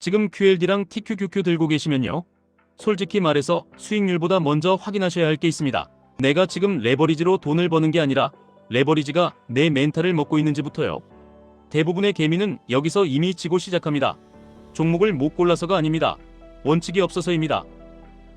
지금 QLD랑 TQQQ 들고 계시면요. 솔직히 말해서 수익률보다 먼저 확인하셔야 할 게 있습니다. 내가 지금 레버리지로 돈을 버는 게 아니라 레버리지가 내 멘탈을 먹고 있는지부터요. 대부분의 개미는 여기서 이미 지고 시작합니다. 종목을 못 골라서가 아닙니다. 원칙이 없어서입니다.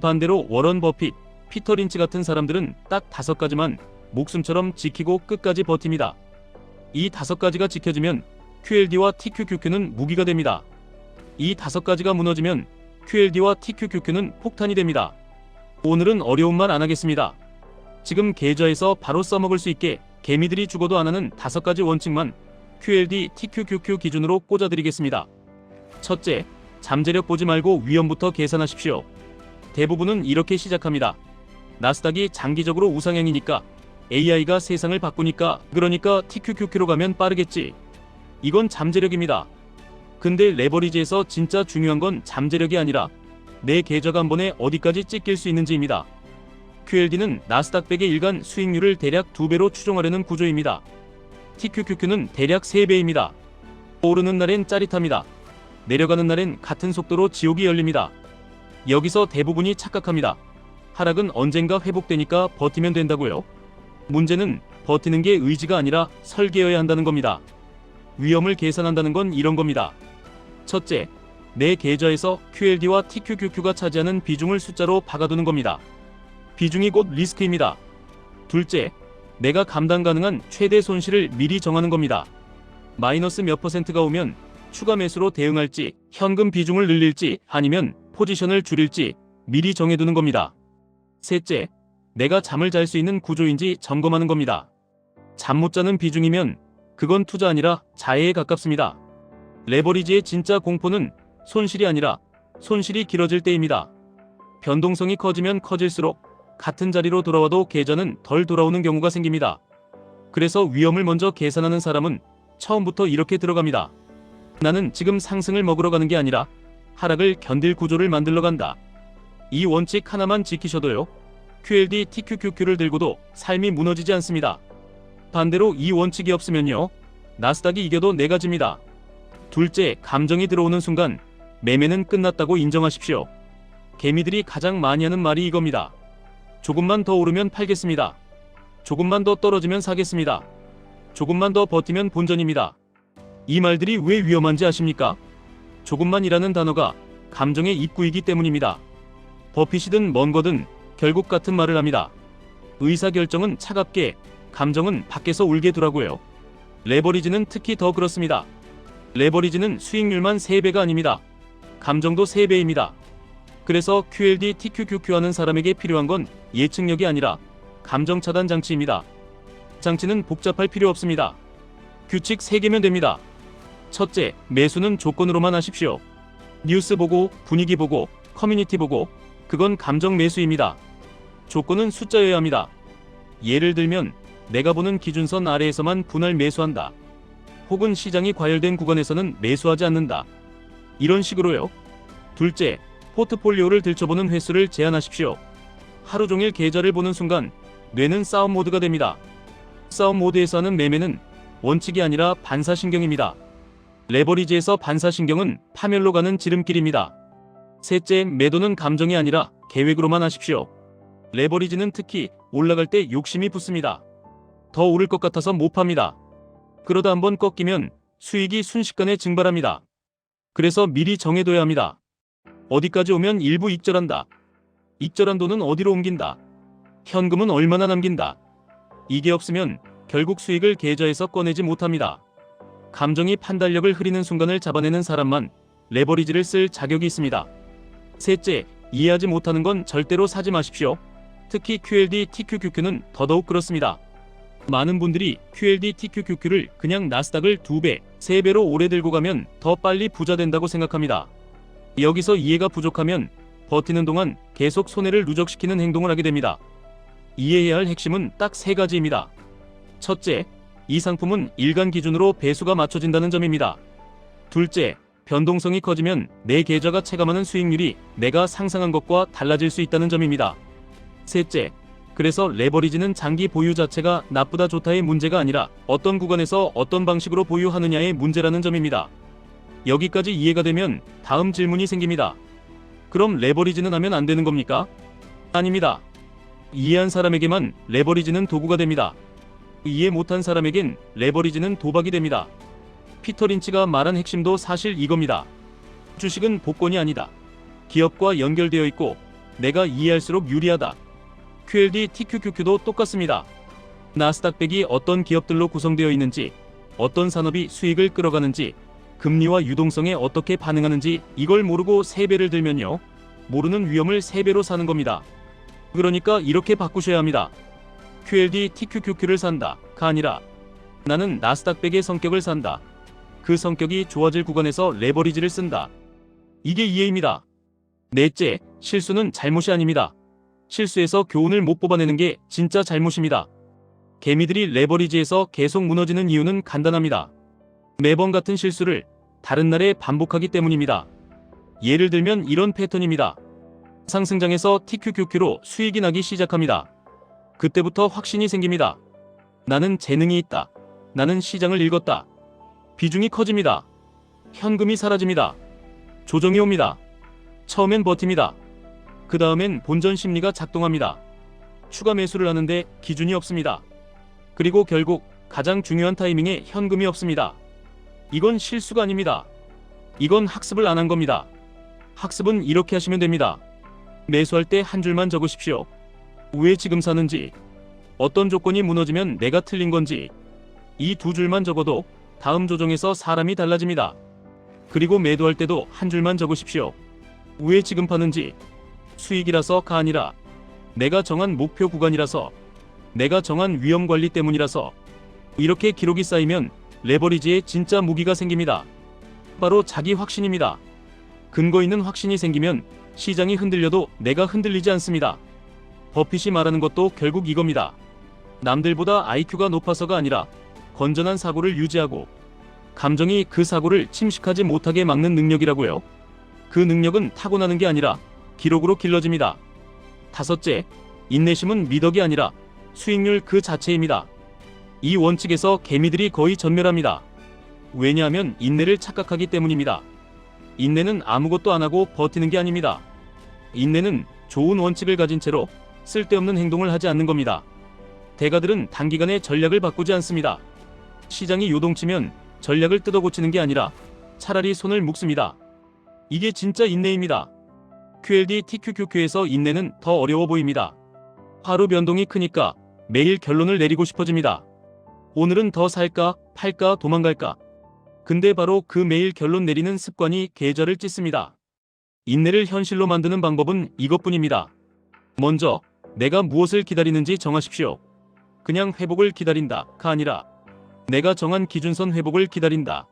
반대로 워런 버핏, 피터 린치 같은 사람들은 딱 5가지만 목숨처럼 지키고 끝까지 버팁니다. 이 5가지가 지켜지면 QLD와 TQQQ는 무기가 됩니다. 이 5가지가 무너지면 QLD와 TQQQ는 폭탄이 됩니다. 오늘은 어려운 말 안 하겠습니다. 지금 계좌에서 바로 써먹을 수 있게 개미들이 죽어도 안 하는 5가지 원칙만 QLD, TQQQ 기준으로 꽂아드리겠습니다. 첫째, 잠재력 보지 말고 위험부터 계산하십시오. 대부분은 이렇게 시작합니다. 나스닥이 장기적으로 우상향이니까, AI가 세상을 바꾸니까, 그러니까 TQQQ로 가면 빠르겠지. 이건 잠재력입니다. 근데 레버리지에서 진짜 중요한 건 잠재력이 아니라 내 계좌가 한 번에 어디까지 찍힐 수 있는지입니다. QLD는 나스닥 100의 일간 수익률을 대략 2배로 추정하려는 구조입니다. TQQQ는 대략 3배입니다. 오르는 날엔 짜릿합니다. 내려가는 날엔 같은 속도로 지옥이 열립니다. 여기서 대부분이 착각합니다. 하락은 언젠가 회복되니까 버티면 된다고요. 문제는 버티는 게 의지가 아니라 설계여야 한다는 겁니다. 위험을 계산한다는 건 이런 겁니다. 첫째, 내 계좌에서 QLD와 TQQQ가 차지하는 비중을 숫자로 박아두는 겁니다. 비중이 곧 리스크입니다. 둘째, 내가 감당 가능한 최대 손실을 미리 정하는 겁니다. 마이너스 몇 %가 오면 추가 매수로 대응할지, 현금 비중을 늘릴지, 아니면 포지션을 줄일지 미리 정해두는 겁니다. 셋째, 내가 잠을 잘 수 있는 구조인지 점검하는 겁니다. 잠 못 자는 비중이면 그건 투자 아니라 자해에 가깝습니다. 레버리지의 진짜 공포는 손실이 아니라 손실이 길어질 때입니다. 변동성이 커지면 커질수록 같은 자리로 돌아와도 계좌는 덜 돌아오는 경우가 생깁니다. 그래서 위험을 먼저 계산하는 사람은 처음부터 이렇게 들어갑니다. 나는 지금 상승을 먹으러 가는 게 아니라 하락을 견딜 구조를 만들러 간다. 이 원칙 하나만 지키셔도요. QLD, TQQQ를 들고도 삶이 무너지지 않습니다. 반대로 이 원칙이 없으면요. 나스닥이 이겨도 내가 집니다. 둘째, 감정이 들어오는 순간 매매는 끝났다고 인정하십시오. 개미들이 가장 많이 하는 말이 이겁니다. 조금만 더 오르면 팔겠습니다. 조금만 더 떨어지면 사겠습니다. 조금만 더 버티면 본전입니다. 이 말들이 왜 위험한지 아십니까? 조금만이라는 단어가 감정의 입구이기 때문입니다. 버핏이든 먼 거든 결국 같은 말을 합니다. 의사결정은 차갑게, 감정은 밖에서 울게 두라고요. 레버리지는 특히 더 그렇습니다. 레버리지는 수익률만 3배가 아닙니다. 감정도 3배입니다. 그래서 QLD, TQQQ 하는 사람에게 필요한 건 예측력이 아니라 감정 차단 장치입니다. 장치는 복잡할 필요 없습니다. 규칙 3개면 됩니다. 첫째, 매수는 조건으로만 하십시오. 뉴스 보고, 분위기 보고, 커뮤니티 보고, 그건 감정 매수입니다. 조건은 숫자여야 합니다. 예를 들면 내가 보는 기준선 아래에서만 분할 매수한다. 혹은 시장이 과열된 구간에서는 매수하지 않는다. 이런 식으로요. 둘째, 포트폴리오를 들춰보는 횟수를 제한하십시오. 하루 종일 계좌를 보는 순간 뇌는 싸움 모드가 됩니다. 싸움 모드에서 하는 매매는 원칙이 아니라 반사신경입니다. 레버리지에서 반사신경은 파멸로 가는 지름길입니다. 셋째, 매도는 감정이 아니라 계획으로만 하십시오. 레버리지는 특히 올라갈 때 욕심이 붙습니다. 더 오를 것 같아서 못 팝니다. 그러다 한번 꺾이면 수익이 순식간에 증발합니다. 그래서 미리 정해둬야 합니다. 어디까지 오면 일부 익절한다. 익절한 돈은 어디로 옮긴다. 현금은 얼마나 남긴다. 이게 없으면 결국 수익을 계좌에서 꺼내지 못합니다. 감정이 판단력을 흐리는 순간을 잡아내는 사람만 레버리지를 쓸 자격이 있습니다. 셋째, 이해하지 못하는 건 절대로 사지 마십시오. 특히 QLD, TQQQ는 더더욱 그렇습니다. 많은 분들이 QLD, TQQQ를 그냥 나스닥을 2배, 3배로 오래 들고 가면 더 빨리 부자 된다고 생각합니다. 여기서 이해가 부족하면 버티는 동안 계속 손해를 누적시키는 행동을 하게 됩니다. 이해해야 할 핵심은 딱 3가지입니다. 첫째, 이 상품은 일간 기준으로 배수가 맞춰진다는 점입니다. 둘째, 변동성이 커지면 내 계좌가 체감하는 수익률이 내가 상상한 것과 달라질 수 있다는 점입니다. 셋째, 그래서 레버리지는 장기 보유 자체가 나쁘다 좋다의 문제가 아니라 어떤 구간에서 어떤 방식으로 보유하느냐의 문제라는 점입니다. 여기까지 이해가 되면 다음 질문이 생깁니다. 그럼 레버리지는 하면 안 되는 겁니까? 아닙니다. 이해한 사람에게만 레버리지는 도구가 됩니다. 이해 못한 사람에겐 레버리지는 도박이 됩니다. 피터 린치가 말한 핵심도 사실 이겁니다. 주식은 복권이 아니다. 기업과 연결되어 있고 내가 이해할수록 유리하다. QLD, TQQQ도 똑같습니다. 나스닥 100이 어떤 기업들로 구성되어 있는지, 어떤 산업이 수익을 끌어가는지, 금리와 유동성에 어떻게 반응하는지 이걸 모르고 3배를 들면요, 모르는 위험을 3배로 사는 겁니다. 그러니까 이렇게 바꾸셔야 합니다. QLD, TQQQ를 산다가 아니라 나는 나스닥 100의 성격을 산다. 그 성격이 좋아질 구간에서 레버리지를 쓴다. 이게 이해입니다. 넷째, 실수는 잘못이 아닙니다. 실수에서 교훈을 못 뽑아내는 게 진짜 잘못입니다. 개미들이 레버리지에서 계속 무너지는 이유는 간단합니다. 매번 같은 실수를 다른 날에 반복하기 때문입니다. 예를 들면 이런 패턴입니다. 상승장에서 TQQQ로 수익이 나기 시작합니다. 그때부터 확신이 생깁니다. 나는 재능이 있다. 나는 시장을 읽었다. 비중이 커집니다. 현금이 사라집니다. 조정이 옵니다. 처음엔 버팁니다. 그 다음엔 본전 심리가 작동합니다. 추가 매수를 하는데 기준이 없습니다. 그리고 결국 가장 중요한 타이밍에 현금이 없습니다. 이건 실수가 아닙니다. 이건 학습을 안 한 겁니다. 학습은 이렇게 하시면 됩니다. 매수할 때 한 줄만 적으십시오. 왜 지금 사는지, 어떤 조건이 무너지면 내가 틀린 건지, 이 2줄만 적어도 다음 조정에서 사람이 달라집니다. 그리고 매도할 때도 한 줄만 적으십시오. 왜 지금 파는지, 수익이라서가 아니라 내가 정한 목표 구간이라서, 내가 정한 위험 관리 때문이라서. 이렇게 기록이 쌓이면 레버리지에 진짜 무기가 생깁니다. 바로 자기 확신입니다. 근거 있는 확신이 생기면 시장이 흔들려도 내가 흔들리지 않습니다. 버핏이 말하는 것도 결국 이겁니다. 남들보다 IQ가 높아서가 아니라 건전한 사고를 유지하고 감정이 그 사고를 침식하지 못하게 막는 능력이라고요. 그 능력은 타고나는 게 아니라 기록으로 길러집니다. 다섯째, 인내심은 미덕이 아니라 수익률 그 자체입니다. 이 원칙에서 개미들이 거의 전멸합니다. 왜냐하면 인내를 착각하기 때문입니다. 인내는 아무것도 안 하고 버티는 게 아닙니다. 인내는 좋은 원칙을 가진 채로 쓸데없는 행동을 하지 않는 겁니다. 대가들은 단기간에 전략을 바꾸지 않습니다. 시장이 요동치면 전략을 뜯어고치는 게 아니라 차라리 손을 묶습니다. 이게 진짜 인내입니다. QLD, TQQQ에서 인내는 더 어려워 보입니다. 하루 변동이 크니까 매일 결론을 내리고 싶어집니다. 오늘은 더 살까, 팔까, 도망갈까. 근데 바로 그 매일 결론 내리는 습관이 계좌를 찢습니다. 인내를 현실로 만드는 방법은 이것뿐입니다. 먼저 내가 무엇을 기다리는지 정하십시오. 그냥 회복을 기다린다가 아니라 내가 정한 기준선 회복을 기다린다.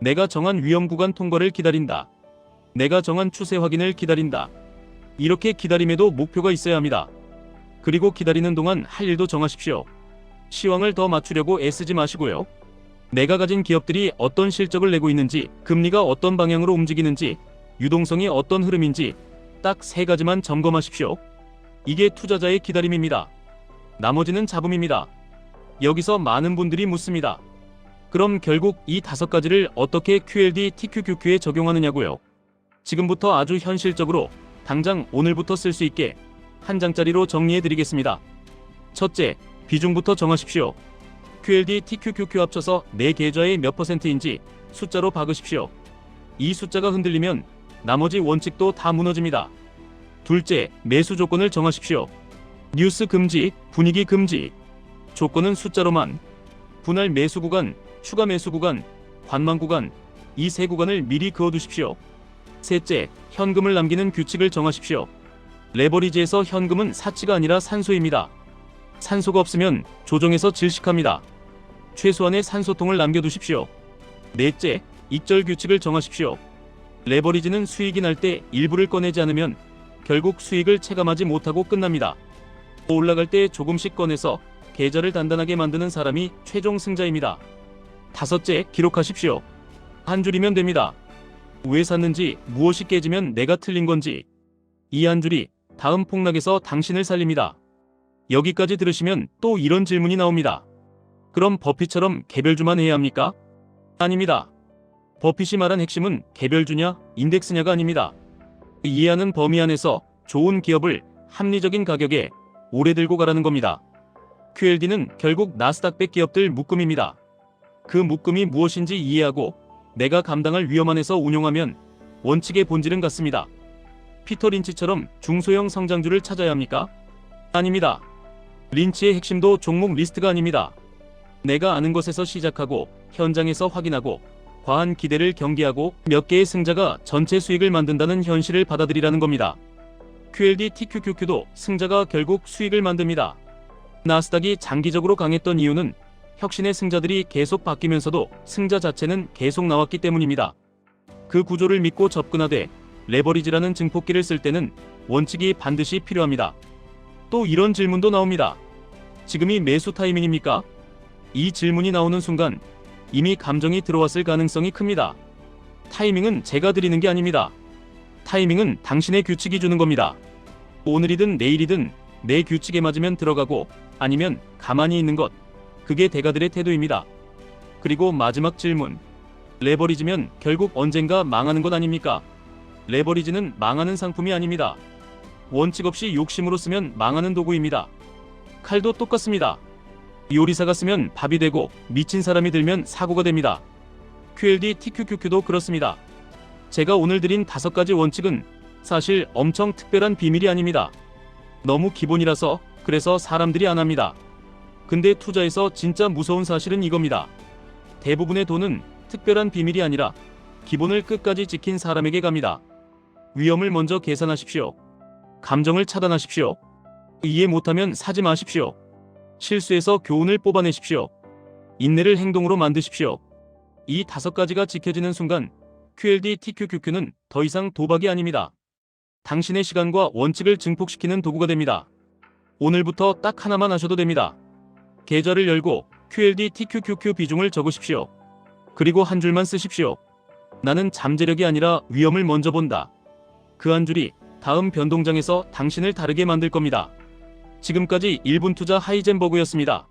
내가 정한 위험 구간 통과를 기다린다. 내가 정한 추세 확인을 기다린다. 이렇게 기다림에도 목표가 있어야 합니다. 그리고 기다리는 동안 할 일도 정하십시오. 시황을 더 맞추려고 애쓰지 마시고요. 내가 가진 기업들이 어떤 실적을 내고 있는지, 금리가 어떤 방향으로 움직이는지, 유동성이 어떤 흐름인지 딱 3가지만 점검하십시오. 이게 투자자의 기다림입니다. 나머지는 잡음입니다. 여기서 많은 분들이 묻습니다. 그럼 결국 이 5가지를 어떻게 QLD, TQQQ에 적용하느냐고요? 지금부터 아주 현실적으로 당장 오늘부터 쓸 수 있게 한 장짜리로 정리해 드리겠습니다. 첫째, 비중부터 정하십시오. QLD, TQQQ 합쳐서 내 계좌의 몇 %인지 숫자로 박으십시오. 이 숫자가 흔들리면 나머지 원칙도 다 무너집니다. 둘째, 매수 조건을 정하십시오. 뉴스 금지, 분위기 금지. 조건은 숫자로만. 분할 매수 구간, 추가 매수 구간, 관망 구간, 이 3구간을 미리 그어두십시오. 셋째, 현금을 남기는 규칙을 정하십시오. 레버리지에서 현금은 사치가 아니라 산소입니다. 산소가 없으면 조정에서 질식합니다. 최소한의 산소통을 남겨두십시오. 넷째, 익절 규칙을 정하십시오. 레버리지는 수익이 날 때 일부를 꺼내지 않으면 결국 수익을 체감하지 못하고 끝납니다. 올라갈 때 조금씩 꺼내서 계좌를 단단하게 만드는 사람이 최종 승자입니다. 다섯째, 기록하십시오. 한 줄이면 됩니다. 왜 샀는지, 무엇이 깨지면 내가 틀린 건지. 이 한 줄이 다음 폭락에서 당신을 살립니다. 여기까지 들으시면 또 이런 질문이 나옵니다. 그럼 버핏처럼 개별주만 해야 합니까? 아닙니다. 버핏이 말한 핵심은 개별주냐, 인덱스냐가 아닙니다. 이해하는 범위 안에서 좋은 기업을 합리적인 가격에 오래 들고 가라는 겁니다. QLD는 결국 나스닥100 기업들 묶음입니다. 그 묶음이 무엇인지 이해하고 내가 감당할 위험 안에서 운용하면 원칙의 본질은 같습니다. 피터 린치처럼 중소형 성장주를 찾아야 합니까? 아닙니다. 린치의 핵심도 종목 리스트가 아닙니다. 내가 아는 것에서 시작하고 현장에서 확인하고 과한 기대를 경계하고 몇 개의 승자가 전체 수익을 만든다는 현실을 받아들이라는 겁니다. QLD TQQQ도 승자가 결국 수익을 만듭니다. 나스닥이 장기적으로 강했던 이유는 혁신의 승자들이 계속 바뀌면서도 승자 자체는 계속 나왔기 때문입니다. 그 구조를 믿고 접근하되 레버리지라는 증폭기를 쓸 때는 원칙이 반드시 필요합니다. 또 이런 질문도 나옵니다. 지금이 매수 타이밍입니까? 이 질문이 나오는 순간 이미 감정이 들어왔을 가능성이 큽니다. 타이밍은 제가 드리는 게 아닙니다. 타이밍은 당신의 규칙이 주는 겁니다. 오늘이든 내일이든 내 규칙에 맞으면 들어가고 아니면 가만히 있는 것. 그게 대가들의 태도입니다. 그리고 마지막 질문. 레버리지면 결국 언젠가 망하는 것 아닙니까? 레버리지는 망하는 상품이 아닙니다. 원칙 없이 욕심으로 쓰면 망하는 도구입니다. 칼도 똑같습니다. 요리사가 쓰면 밥이 되고 미친 사람이 들면 사고가 됩니다. QLD TQQQ도 그렇습니다. 제가 오늘 드린 5가지 원칙은 사실 엄청 특별한 비밀이 아닙니다. 너무 기본이라서 그래서 사람들이 안 합니다. 근데 투자에서 진짜 무서운 사실은 이겁니다. 대부분의 돈은 특별한 비밀이 아니라 기본을 끝까지 지킨 사람에게 갑니다. 위험을 먼저 계산하십시오. 감정을 차단하십시오. 이해 못하면 사지 마십시오. 실수에서 교훈을 뽑아내십시오. 인내를 행동으로 만드십시오. 이 5가지가 지켜지는 순간 QLD TQQQ는 더 이상 도박이 아닙니다. 당신의 시간과 원칙을 증폭시키는 도구가 됩니다. 오늘부터 딱 하나만 하셔도 됩니다. 계좌를 열고 QLD TQQQ 비중을 적으십시오. 그리고 한 줄만 쓰십시오. 나는 잠재력이 아니라 위험을 먼저 본다. 그 한 줄이 다음 변동장에서 당신을 다르게 만들 겁니다. 지금까지 1분 투자 하이젠버그였습니다.